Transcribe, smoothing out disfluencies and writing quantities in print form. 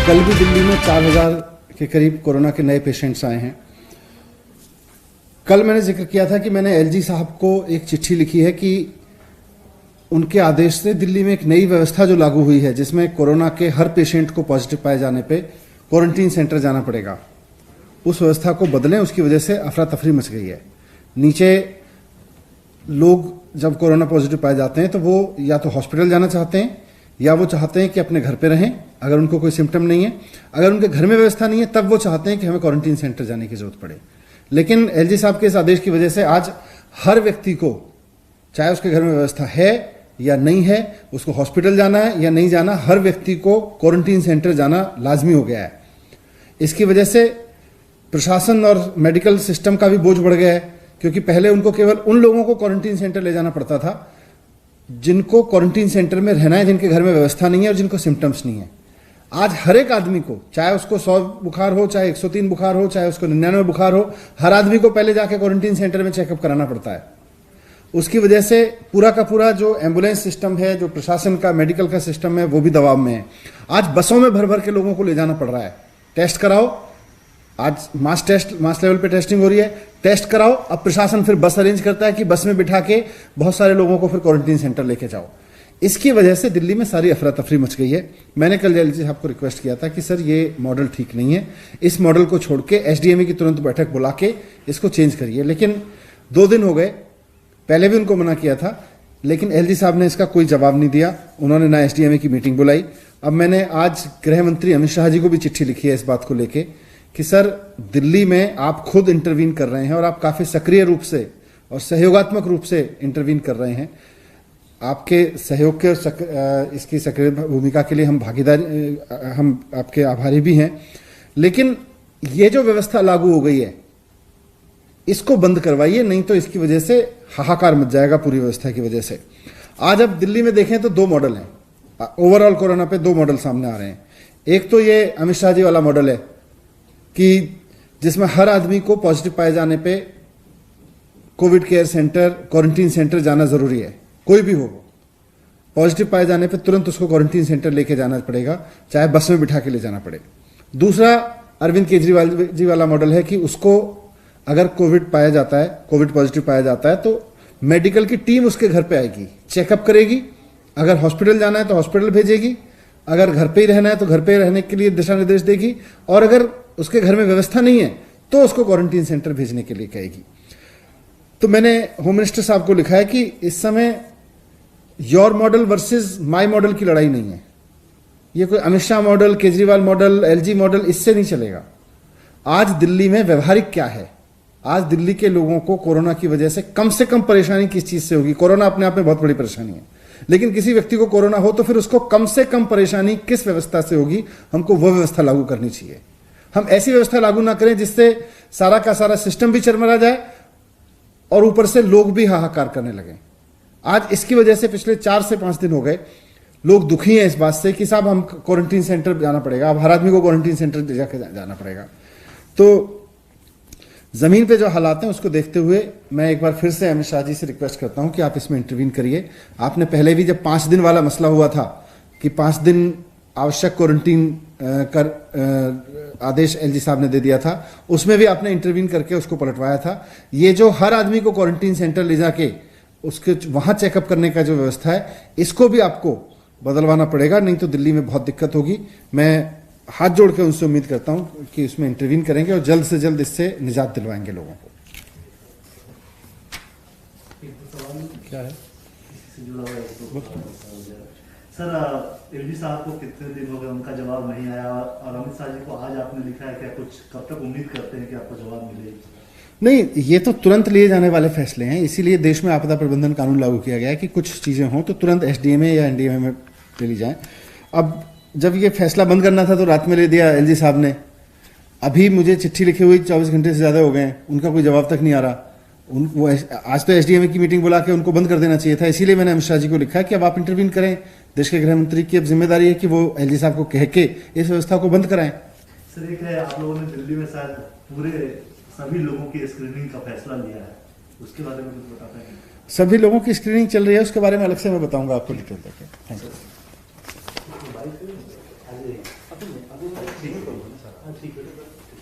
कल भी दिल्ली में 4000 के करीब कोरोना के नए पेशेंट्स आए हैं। कल मैंने जिक्र किया था कि मैंने एलजी साहब को एक चिट्ठी लिखी है कि उनके आदेश से दिल्ली में एक नई व्यवस्था जो लागू हुई है, जिसमें कोरोना के हर पेशेंट को पॉजिटिव पाए जाने पे क्वारंटीन सेंटर जाना पड़ेगा, उस व्यवस्था को बदलें। उसकी वजह से अफरा तफरी मच गई है। नीचे लोग जब कोरोना पॉजिटिव पाए जाते हैं तो वो या तो हॉस्पिटल जाना चाहते हैं या वो चाहते हैं कि अपने घर पे रहें अगर उनको कोई सिम्टम नहीं है। अगर उनके घर में व्यवस्था नहीं है तब वो चाहते हैं कि हमें क्वारंटीन सेंटर जाने की जरूरत पड़े। लेकिन एलजी साहब के इस आदेश की वजह से आज हर व्यक्ति को, चाहे उसके घर में व्यवस्था है या नहीं है, उसको हॉस्पिटल जाना है या नहीं जाना, हर व्यक्ति को क्वारंटीन सेंटर जाना लाजमी हो गया है। इसकी वजह से प्रशासन और मेडिकल सिस्टम का भी बोझ बढ़ गया है, क्योंकि पहले उनको केवल उन लोगों को क्वारंटीन सेंटर ले जाना पड़ता था जिनको क्वारंटीन सेंटर में रहना है, जिनके घर में व्यवस्था नहीं है और जिनको सिम्टम्स नहीं है। आज हर एक आदमी को, चाहे उसको 100 बुखार हो, चाहे 103 बुखार हो, चाहे उसको 99 बुखार हो, हर आदमी को पहले जाके क्वारंटीन सेंटर में चेकअप कराना पड़ता है। उसकी वजह से पूरा का पूरा जो एम्बुलेंस सिस्टम है, जो प्रशासन का मेडिकल का सिस्टम है, वो भी दबाव में है। आज बसों में भर भर के लोगों को ले जाना पड़ रहा है। टेस्ट कराओ, आज मास लेवल पे टेस्टिंग हो रही है, टेस्ट कराओ। अब प्रशासन फिर बस अरेंज करता है कि बस में बिठा के बहुत सारे लोगों को फिर क्वारंटीन सेंटर लेके जाओ। इसकी वजह से दिल्ली में सारी अफरा तफरी मच गई है। मैंने कल एलजी साहब को रिक्वेस्ट किया था कि सर ये मॉडल ठीक नहीं है, इस मॉडल को छोड़ के एसडीएमए की तुरंत बैठक बुला के इसको चेंज करिए। लेकिन 2 दिन हो गए, पहले भी उनको मना किया था, लेकिन एलजी साहब ने इसका कोई जवाब नहीं दिया। उन्होंने ना एसडीएमए की मीटिंग बुलाई। अब मैंने आज गृह मंत्री अमित शाह जी को भी चिट्ठी लिखी है इस बात को लेके कि सर दिल्ली में आप खुद इंटरवीन कर रहे हैं और आप काफी सक्रिय रूप से और सहयोगात्मक रूप से इंटरवीन कर रहे हैं। आपके सहयोग के इसकी सक्रिय भूमिका के लिए हम आपके आभारी भी हैं। लेकिन ये जो व्यवस्था लागू हो गई है इसको बंद करवाइए, नहीं तो इसकी वजह से हाहाकार मच जाएगा पूरी व्यवस्था की वजह से। आज अब दिल्ली में देखें तो 2 मॉडल हैं। ओवरऑल कोरोना पे 2 मॉडल सामने आ रहे हैं। एक तो ये अमित शाह जी वाला मॉडल है कि जिसमें हर आदमी को पॉजिटिव पाए जाने पे Covid care centre, quarantine centre जाना जरूरी है। कोई भी हो, पॉजिटिव पाए जाने पे तुरंत उसको क्वारंटीन सेंटर लेके जाना पड़ेगा, चाहे बस में बिठा के ले जाना पड़े। दूसरा अरविंद केजरीवाल जी वाला मॉडल है कि उसको अगर कोविड पाया जाता है, कोविड पॉजिटिव पाया जाता है तो मेडिकल की टीम उसके घर पे आएगी, चेकअप करेगी। अगर हॉस्पिटल जाना है तो हॉस्पिटल भेजेगी, अगर घर पे ही रहना है तो घर पे रहने के लिए दिशा निर्देश देगी, और अगर उसके घर में व्यवस्था नहीं है तो उसको क्वारंटीन सेंटर भेजने के लिए कहेगी। तो मैंने होम मिनिस्टर साहब को लिखा है कि इस समय your model versus my model की लड़ाई नहीं है। ये कोई Amit Shah model, Kejriwal model, LG model, इससे नहीं चलेगा। आज दिल्ली में व्यवहारिक क्या है? आज दिल्ली के लोगों को कोरोना की वजह से कम परेशानी किस चीज से होगी? कोरोना अपने आप में बहुत बड़ी परेशानी है, लेकिन किसी व्यक्ति को कोरोना हो तो फिर उसको कम से कम परेशानी किस व्यवस्था से होगी? हमको वो व्यवस्था लागू करनी चाहिए। हम ऐसी व्यवस्था लागू ना करें जिससे सारा का सारा सिस्टम भी चरमरा जाए और ऊपर से लोग भी हाहाकार करने लगे। आज इसकी वजह से पिछले 4 से 5 दिन हो गए लोग दुखी हैं इस बात से कि साहब हम क्वारंटीन सेंटर जाना पड़ेगा, अब हर आदमी को क्वारंटीन सेंटर जाकर जाना पड़ेगा। तो जमीन पे जो हालात हैं उसको देखते हुए मैं एक बार फिर से अमित शाह जी से रिक्वेस्ट करता हूं कि आप इसमें इंटरवीन करिए। आपने पहले भी जब 5 दिन वाला मसला हुआ था कि 5 दिन आवश्यक क्वारंटीन कर आदेश एलजी साहब ने दे दिया था, उसमें भी आपने इंटरवीन करके उसको पलटवाया था। ये जो हर आदमी को क्वारंटीन सेंटर ले जाके उसके वहां चेकअप करने का जो व्यवस्था है, इसको भी आपको बदलवाना पड़ेगा, नहीं तो दिल्ली में बहुत दिक्कत होगी। मैं हाथ जोड़ के उनसे उम्मीद करता हूं कि उसमें इंटरवीन करेंगे और जल्द से जल्द इससे निजात दिलवाएंगे लोगों को। क्या है सर, एलजी साहब को कितने दिन हो गए उनका जवाब नहीं आया, और अमित शाह जी को आज आपने लिखा है क्या? कुछ कब तक उम्मीद करते हैं कि आपको जवाब मिले? नहीं, ये तो तुरंत लिए जाने वाले फैसले हैं, इसीलिए देश में आपदा प्रबंधन कानून लागू किया गया है कि कुछ चीजें हों तो तुरंत एसडीएमए या एनडीएमए में ले ली जाए। अब जब ये फैसला बंद करना था तो रात में ले दिया एलजी साहब ने। अभी मुझे चिट्ठी लिखे हुई 24 घंटे से ज्यादा हो गए हैं, उनका कोई जवाब तक नहीं आ रहा। वो आज तो एसडीएमए की मीटिंग बुला के उनको बंद कर देना चाहिए था। इसीलिए मैंने अमित शाह जी को लिखा है कि अब आप इंटरवीन करें। देश के गृह मंत्री की अब जिम्मेदारी है कि वो एलजी साहब को कह के इस व्यवस्था को बंद कराएं। सर, एक है आप लोगों ने दिल्ली में शायद पूरे सभी लोगों की स्क्रीनिंग का फैसला लिया है, उसके बारे में कुछ बताते हैं? सभी लोगों की स्क्रीनिंग चल रही है, उसके बारे में अलग से मैं बताऊंगा आपको डिटेल देके। Thank you. ठीक है।